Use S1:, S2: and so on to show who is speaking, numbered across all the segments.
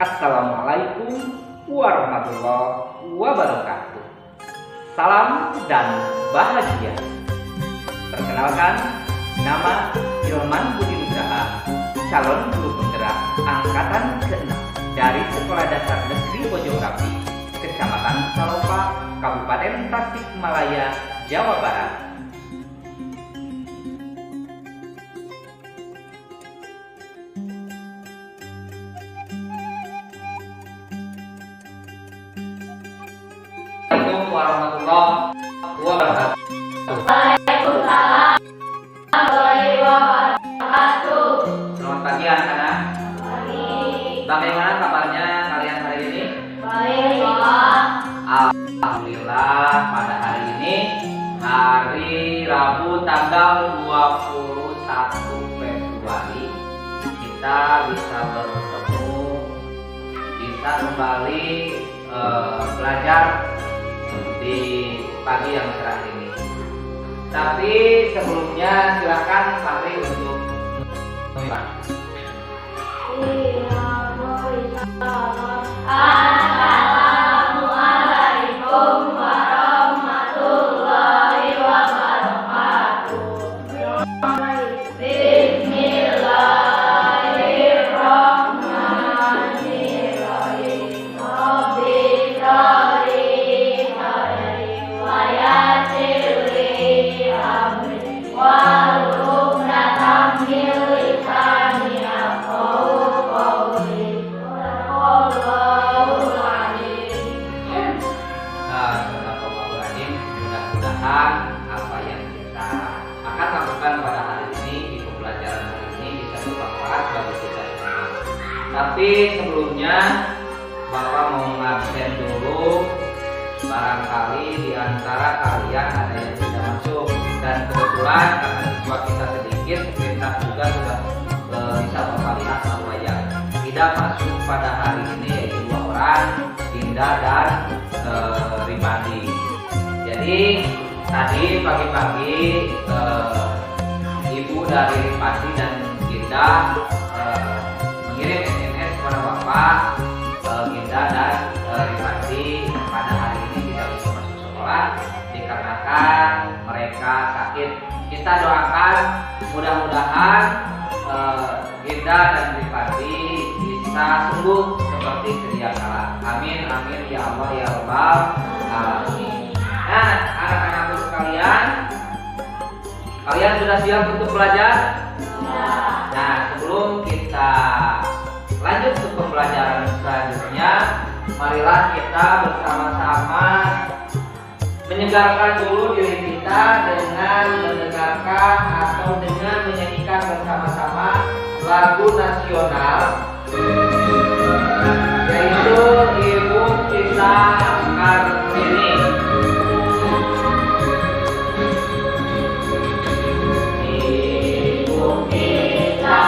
S1: Assalamualaikum warahmatullahi wabarakatuh. Salam dan bahagia. Perkenalkan, nama Ilman Budi Nugraha, calon guru penggerak angkatan ke-6 dari Sekolah Dasar Negeri Bojografi, Kecamatan Salopa, Kabupaten Tasikmalaya, Jawa Barat. Assalamualaikum warahmatullahi wabarakatuh.
S2: Waalaikumsalam warahmatullahi wabarakatuh.
S1: Selamat pagi anak-anak.
S2: Pagi.
S1: Bagaimana kabarnya kalian hari ini?
S2: Baik, Pak.
S1: Alhamdulillah, pada hari ini hari Rabu tanggal 21 Februari kita bisa bertemu, bisa kembali belajar di pagi yang cerah ini. Tapi sebelumnya silakan Fahri untuk
S2: Assalamualaikum warahmatullahi wabarakatuh. Bismillahirrahmanirrahim. Rabbi shrahli sadri wa yassir li amri wahlul 'uqdatam min lisani yafqahu qawli. Shadaqallahul adzim.
S1: Astagfirullahaladzim. Mudah-mudahan apa yang kita akan lakukan pada hari ini di pembelajaran hari ini bisa bermanfaat bagi kita semua. Tapi sebelumnya Bapak mau ngabsen dulu, barangkali di antara kalian ada yang tidak masuk, dan kebetulan karena siswa kita sedikit, kita juga sudah bisa Bapak lihat bahwa yang tidak masuk pada hari ini yaitu 2 orang, Dinda dan Ribandi. Jadi tadi pagi-pagi ibu dari Ribandi dan Dinda mengirim SMS kepada Bapak. Dinda dan Ribandi pada hari ini tidak bisa masuk sekolah dikarenakan mereka sakit. Kita doakan mudah-mudahan Dinda dan Ribandi bisa sembuh seperti sedia kala. Amin amin ya Allah ya Rabbal alamin. Nah, anak-anakku sekalian, kalian sudah siap untuk belajar?
S2: Ya.
S1: Nah, sebelum kita lanjut ke pembelajaran selanjutnya, marilah kita bersama-sama menyegarkan dulu diri kita dengan mendengarkan atau dengan menyanyikan bersama-sama lagu nasional, yaitu Ibu Kita Kartini. Ibu kita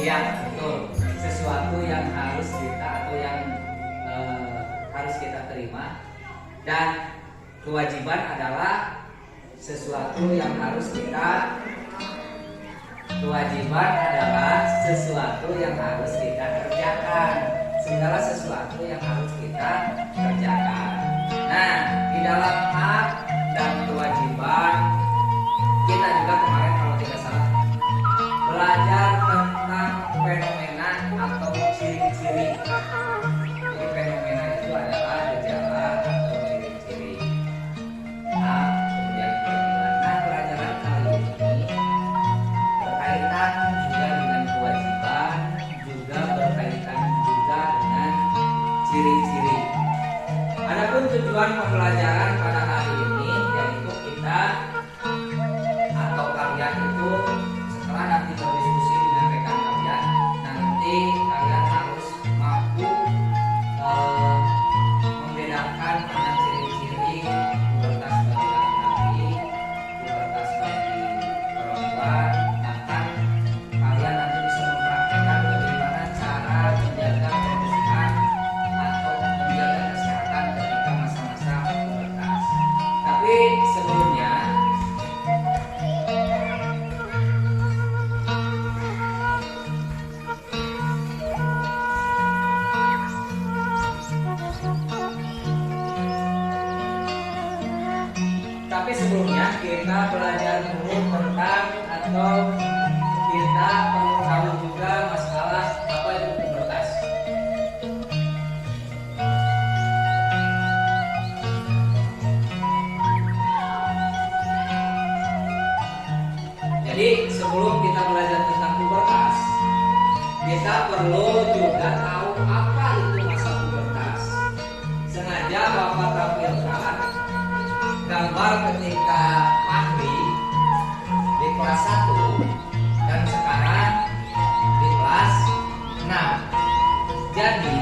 S1: Iya, betul. Sesuatu yang harus kita atau yang harus kita terima, dan kewajiban adalah sesuatu yang harus kita kerjakan. Segala sesuatu yang harus kita kerjakan. Nah, di dalam hak dan kewajiban kita juga kemarin kalau tidak salah belajar tentang fenomena atau ciri-ciri. Jadi fenomena itu adalah gejala atau ciri-ciri hak kemudian kewajiban. Nah, pelajaran kali ini berkaitan juga dengan kewajiban, juga berkaitan juga dengan ciri-ciri. Adapun tujuan pembelajaran pada hari ini yaitu kita atau kalian itu setelah nanti berdiskusi dengan rekan kalian, nanti kalian harus mampu membedakan mana ciri-ciri pubertas bagi laki-laki, pubertas bagi perempuan, bahkan kalian nanti bisa mempraktikkan bagaimana cara menjaga kebersihan atau menjaga kesehatan ketika masa-masa pubertas. Tapi sebelumnya kita belajar dulu tentang atau kita perlu tahu juga masalah apa itu pubertas. Jadi sebelum kita belajar tentang pubertas, kita perlu juga tahu apa itu masa pubertas. Sengaja Bapak tampilkan gambar ketika Mahri di kelas 1 dan sekarang di kelas 6. Jadi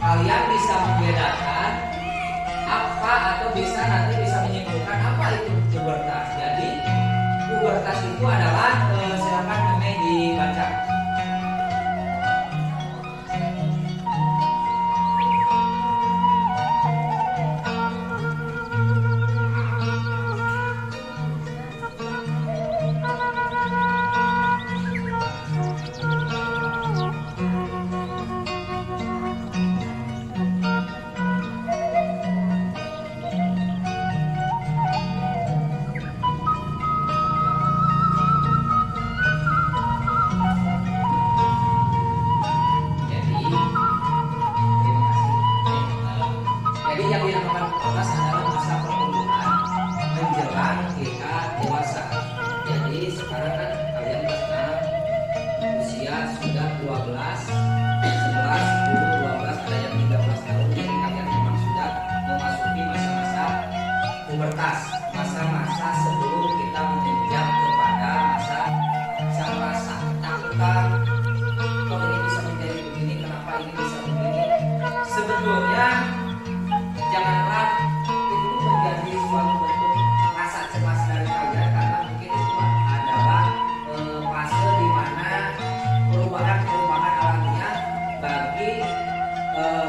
S1: kalian bisa membedakan apa atau nanti bisa menyimpulkan apa itu pubertas. Jadi pubertas itu adalah silakan kami dibaca. Masa-masa sebelum kita menjenjang kepada masa sang rasa ketakutan. Kok ini bisa menjadi begini? Kenapa ini bisa begini? Sebetulnya janganlah itu menjadi suatu bentuk rasa cemas dari kalian, karena mungkin itu adalah fase di mana perubahan alamiah bagi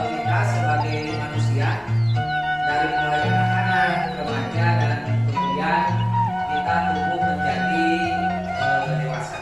S1: kita sebagai manusia, dari mulai anak-anak, remaja, dan kemudian kita tumbuh menjadi dewasa.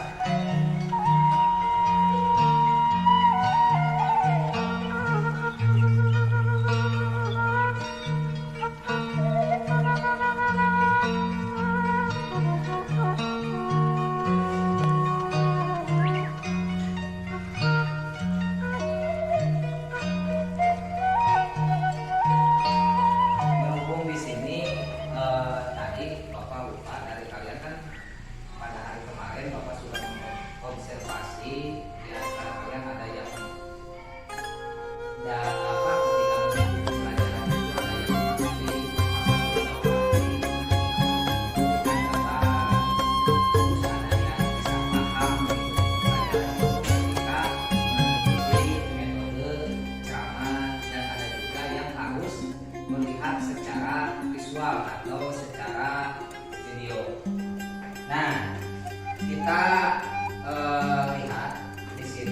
S1: Atau secara video. Nah, kita lihat di sini.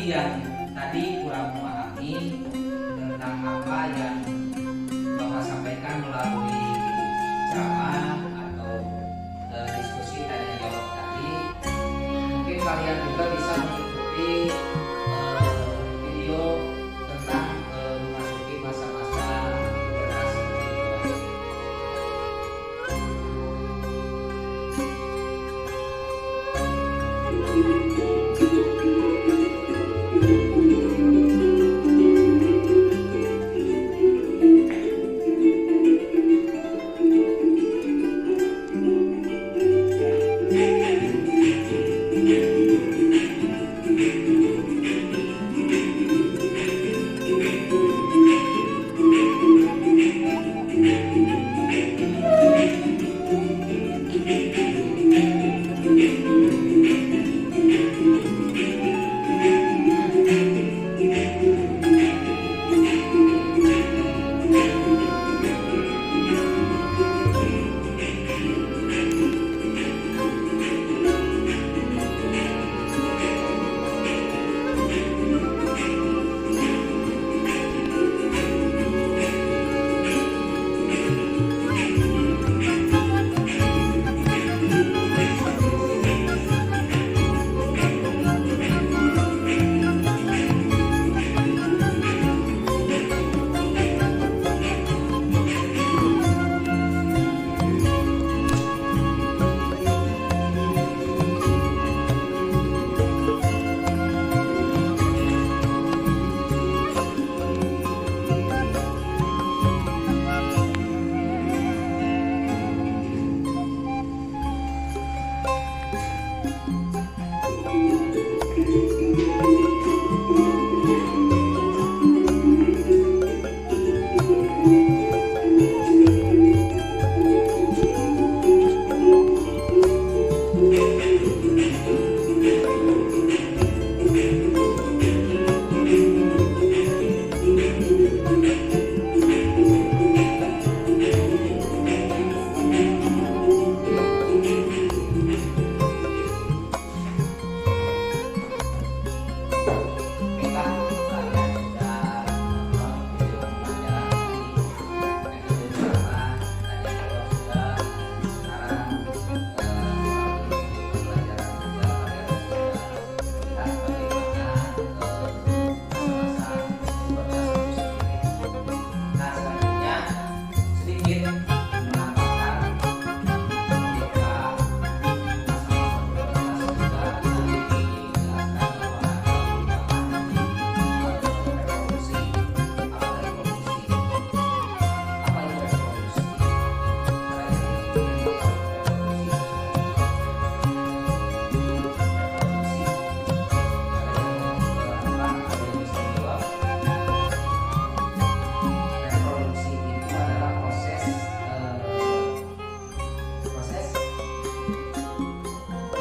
S1: bagi yang tadi kurang memahami tentang apa yang Bapak sampaikan melalui ceramah atau diskusi tanya jawab tadi, mungkin kalian juga bisa mengikuti video tentang memasuki masa-masa generasi dewasa.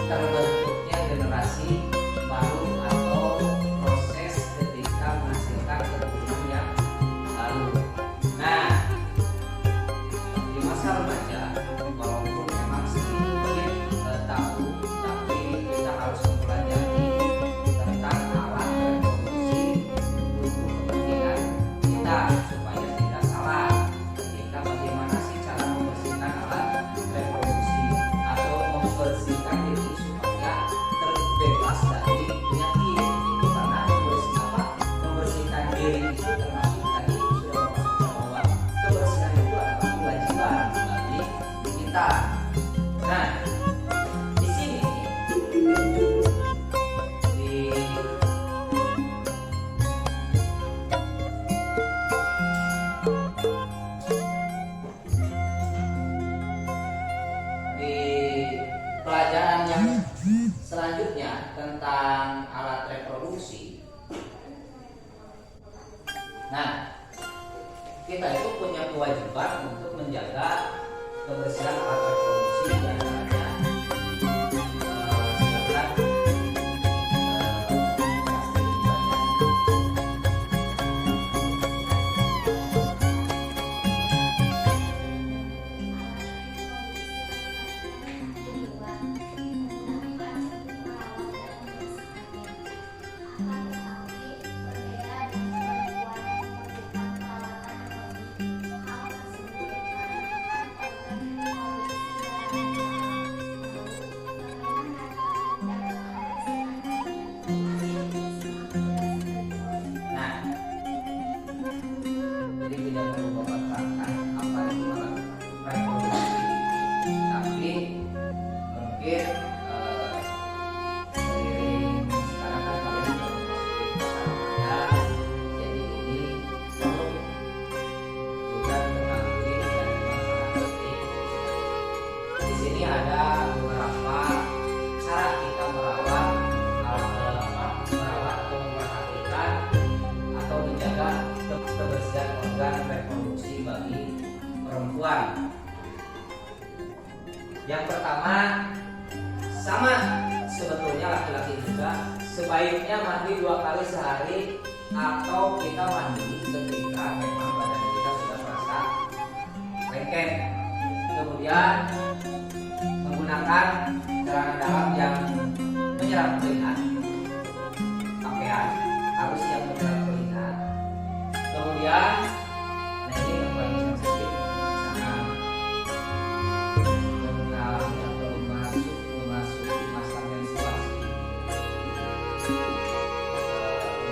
S1: Terbentuknya generasi baru atau proses ketika menghasilkan keturunan yang baru. Nah, di masa remaja, walaupun memang sedikit tahu, tapi kita harus mempelajari tentang alat reproduksi untuk kepentingan kita supaya tidak salah ketika bagaimana sih cara membersihkan alat reproduksi atau membersihkan diri supaya terbebas dari penyakit. Itu karena membersihkan diri itu termasuk tadi sudah masuk bahwa kebersihan itu adalah kewajiban bagi kita. Nah, di sini di pelajaran yang selanjutnya tentang alat reproduksi. Nah, kita itu punya kewajiban untuk menjaga kebersihan alat reproduksi di antaranya silakan
S2: Kedua, menggunakan perawat dan membersihkannya. Akan tetapi
S1: perempuan. Yang pertama, sama sebetulnya laki-laki juga sebaiknya mandi 2 kali sehari atau kita mandi ketika memang badan kita sudah merasa lengket. Kemudian menggunakan celana dalam yang menyerap keringat, pakaian harus yang menyerap keringat. Kemudian nah ini yang paling sensitif, misalkan mengalami atau memasuki masa menstruasi,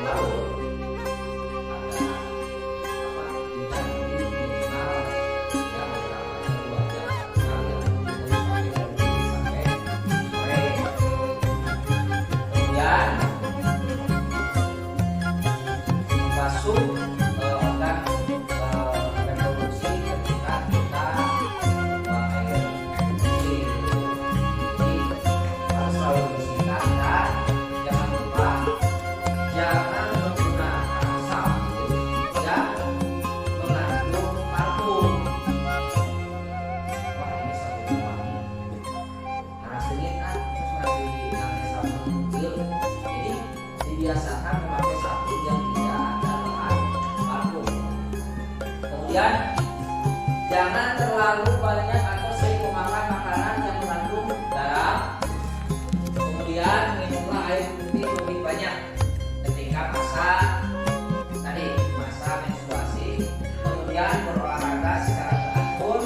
S1: lalu ada minimal ya beberapa 2 jam sekali atau pakai sampai sore. Kemudian masuk organ reproduksi ketika kita buang air kecil. Jadi harus selalu bersihkan dan jangan lupa jangan menggunakan sabun yang mengandung parfum. Wah ini sabun wangi. Karena sering kan terus nanti sabun kecil. Jadi dibiasakan memakai sabun yang tidak ada bahan parfum. Kemudian jangan terlalu banyak atau sering memakan makanan yang mengandung garam. Kemudian minumlah air putih lebih banyak ketika masa menstruasi. Kemudian berolahraga secara teratur.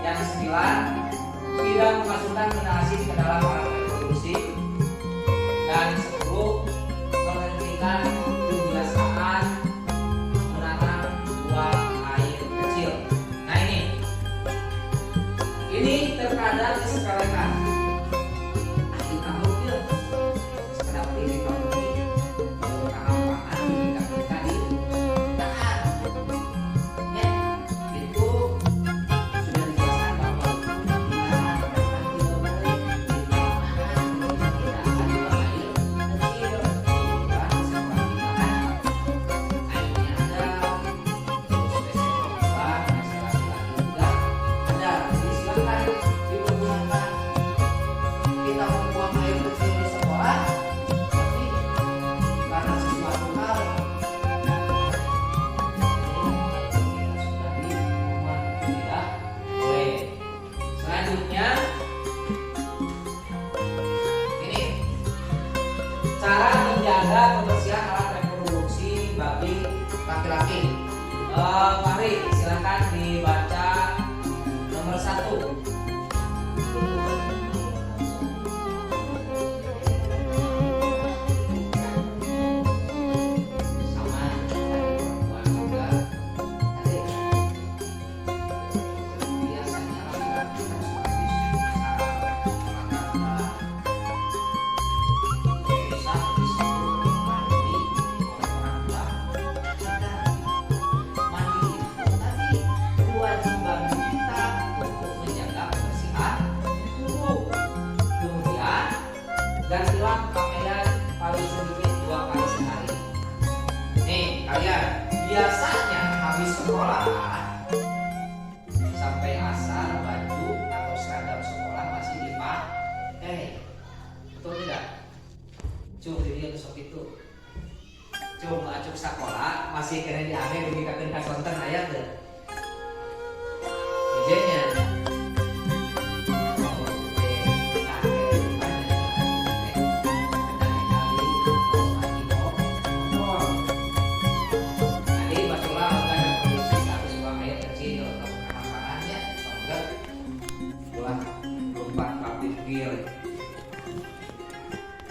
S1: Yang 9, tidak memasukkan inhalasi ke dalam alat reproduksi. Dan 10, menghentikan kebiasaan menahan buang air kecil. Nah ini terkadang disepelekan. Ahli kamu dia sekedar diri kamu ini kehampaan ketika ditahan. Ya, itu sudah dijelaskan bahwa ditahan tidak boleh ditahan tidak akan buang air kecil. Bukan setelah ditahan airnya ada, terus besek perempuan, besek laki-laki juga ada. Jadi silakan dipergunakan. Kita membuang air kecil di sekolah, tapi karena sesuatu hal ini kita sudah di rumah tidak boleh. Selanjutnya ini cara menjaga kebersihan alat reproduksi bagi laki-laki. Mari silakan dibaca nomor 1. Sama perempuan juga tadi biasanya laki-laki harus habis olahraga bisa mandi mandi itu tadi kewajiban kita untuk menjaga kebersihan tubuh. Kemudian gantilah pakaian paling sedikit 2 kali sehari. Nih kalian biasanya habis sekolah sampai asar baju atau seragam sekolah masih dipakai, betul tidak? Cung jadi besok itu cung acuk sekolah masih kena diambil dibikakan ka konten ayat deh izinnya.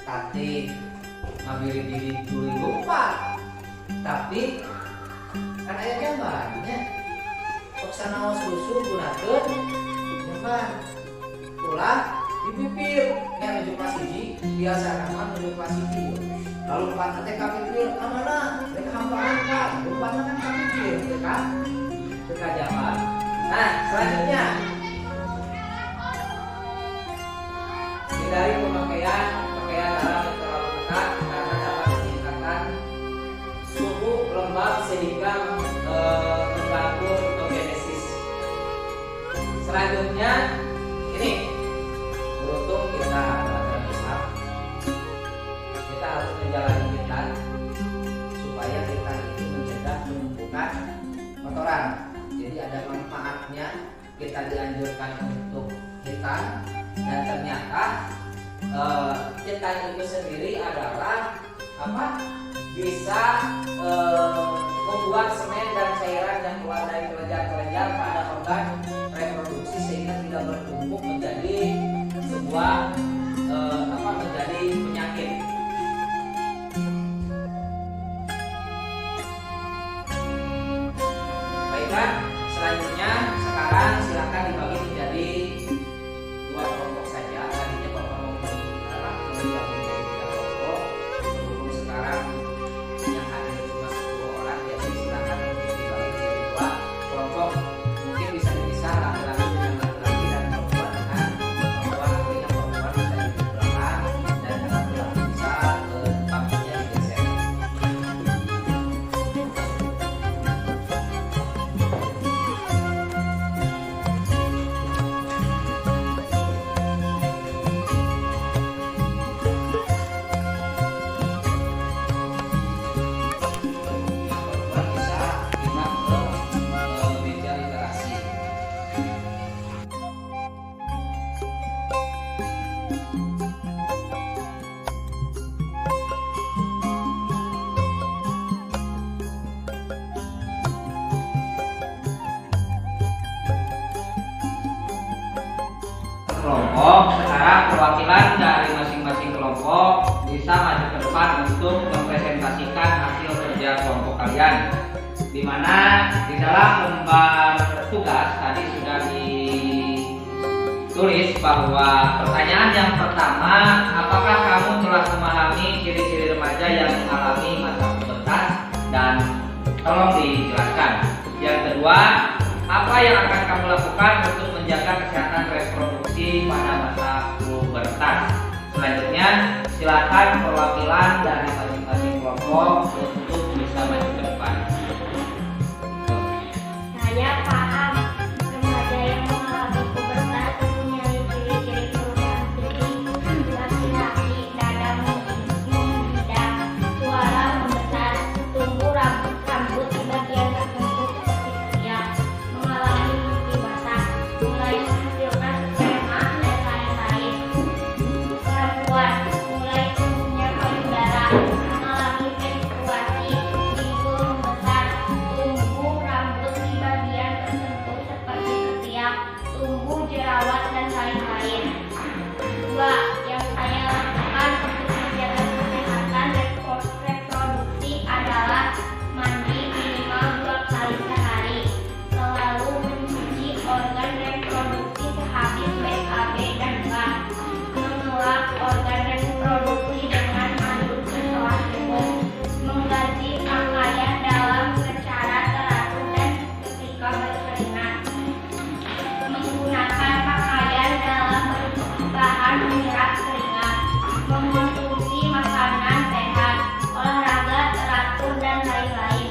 S1: Tati ngambilin diri dulu lupa, tapi kan ayahnya banyak sok sanawa susu gunakan nyeban ulah di pipir yang menuju kelas hiji biasa nama menuju kelas hiji lalu lupa nanti ke pipir mana mereka hampaan kan lupa kan ke pipir kan kekajaman. Nah selanjutnya hindari pemakaian pakaian dalam yang terlalu ketat karena dapat meningkatkan suhu lembab sehingga mengganggu Selanjutnya ini beruntung kita belajar Islam, kita harus menjalani khitan supaya khitan itu mencegah penumpukan kotoran. Jadi ada manfaatnya kita dianjurkan untuk khitan, dan ternyata khitan itu sendiri adalah apa? Bisa membuat semen dan cairan yang keluar dari kelenjar-kelenjar pada organ reproduksi sehingga tidak bertumpuk menjadi sebuah menjadi penyakit. Baiklah, selanjutnya sekarang silakan dibagi menjadi dua kelompok saja. Tadinya Bapak mau membagi menjadi tiga kelompok. Berhubung sekarang yang hadir cuma 10 orang, jadi silakan dibagi menjadi dua kelompok. Mungkin bisa dipisah laki-laki dengan laki-laki dan perempuan dengan perempuan. Artinya perempuan bisa di belakang dan laki-laki bisa ke depannya digeser. Perempuan bisa pindah ke meja literasi. Kelompok sekarang perwakilan dari masing-masing kelompok bisa maju ke depan untuk mempresentasikan hasil kerja kelompok kalian, di mana di dalam lembar tugas tadi sudah ditulis bahwa pertanyaan yang pertama, apakah kamu telah memahami ciri-ciri remaja yang mengalami masa pubertas, dan tolong dijelaskan. Yang kedua, apa yang akan kamu lakukan untuk menjaga kesehatan reproduksi pada masa pubertas. Selanjutnya, silakan perwakilan dari masing-masing kelompok untuk bisa maju ke depan.
S2: Saya paham remaja yang mengalami pubertas mempunyai ciri-ciri perubahan fisik. Laki-laki dada membidang, suara membesar, tumbuh rambut di bagian tertentu seperti ketiak, mengalami mimpi basah, mulai menghasilkan sperma dan lain-lain. Perempuan mulai tumbuhnya payudara, mengalami menstruasi, pinggul membesar, tumbuh rambut di bagian tertentu seperti ketiak, tumbuh jerawat dan lain-lain. Dua, yang saya lakukan untuk menjaga kesehatan reproduksi adalah mandi minimal 2 kali sehari, selalu mencuci organ reproduksi sehabis BAB dan BAH, mengelap organ reproduksi dengan handuk setelah jemur, mengganti pakaian dalam secara teratur dan ketika berkeringat, menggunakan pakaian dalam bahan menyerap keringat, mengonsumsi makanan sehat, olahraga teratur dan lain-lain.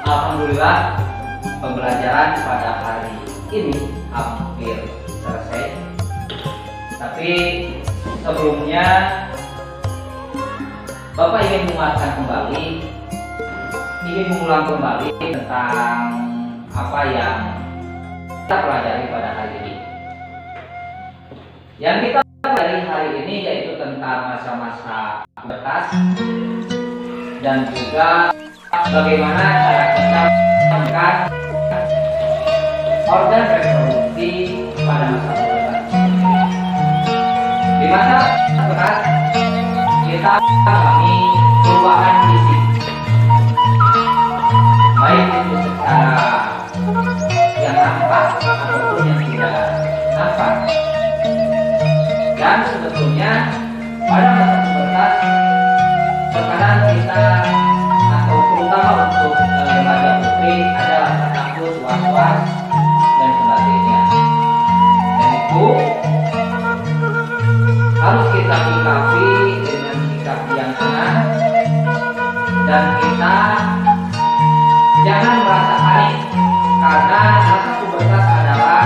S1: Alhamdulillah, pembelajaran pada hari ini hampir selesai. Tapi sebelumnya Bapak ingin menguatkan kembali, ingin mengulang kembali tentang apa yang kita pelajari pada hari ini. Yang kita pelajari hari ini yaitu tentang masa-masa pubertas dan juga bagaimana cara kita menekan organ reproduksi pada masa pubertas. Di masa pubertas kita alami perubahan fisik, baik itu secara yang nampak ataupun yang tidak nampak. Dan sebetulnya pada masa pubertas terkadang kita atau terutama untuk remaja putri ada rasa takut, was-was dan sebagainya. Dan itu harus kita sikapi dengan sikap yang tenang, dan kita jangan merasa panik karena masa pubertas adalah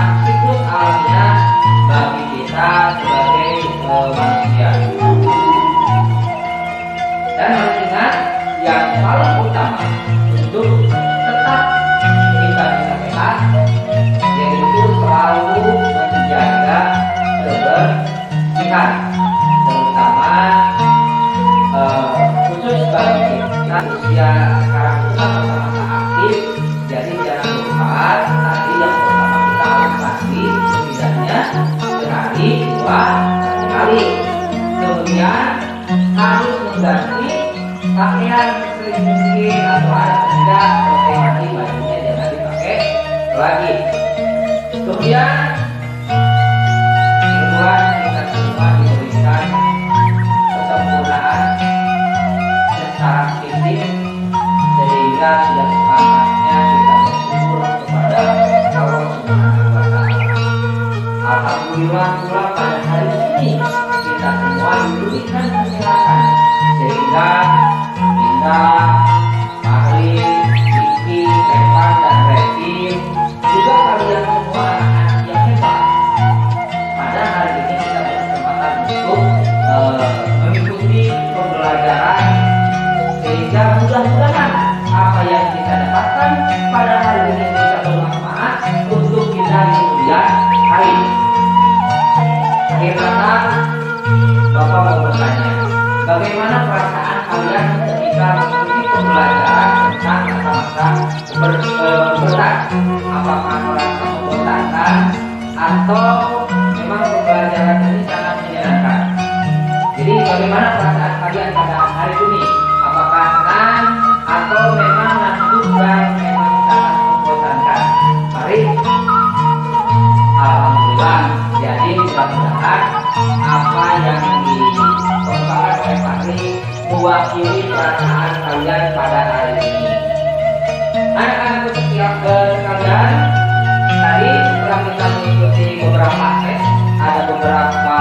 S1: harus mengganti pakaian sesering mungkin, atau ada tidak selesai mandi bajunya jangan dipakai lagi. Kemudian membuat kita semua diberikan kesempurnaan secara fisik sehingga sudah sepantasnya kita bersyukur kepada Allah Subhanahu wa Ta'ala. Alhamdulillah pula pada hari ini kita semua diberikan kesehatan sehingga kita, Fahri, Vicky, Evan, dan Rekin juga kalian semua anak-anak yang hebat. Pada hari ini kita berkesempatan untuk mengikuti pembelajaran sehingga mudah-mudahan apa yang kita dapatkan pada hari ini bisa bermanfaat untuk kita di kemudian hari. Akhir kata, Bapak mau bertanya, bagaimana perasaan kalian ketika mengikuti pembelajaran tentang masa-masa berat? Apakah merasa membosankan atau memang pembelajaran ini sangat menyenangkan? Jadi bagaimana perasaan kalian pada hari ini? Apakah senang atau memang ngantuk dan memang sangat membosankan? Mari. Alhamdulillah. Jadi mudah-mudahan apa yang disampaikan oleh Fahri mewakili perasaan kalian pada hari ini. Anak-anak sekalian, tadi setelah kita mengikuti beberapa tes, ada beberapa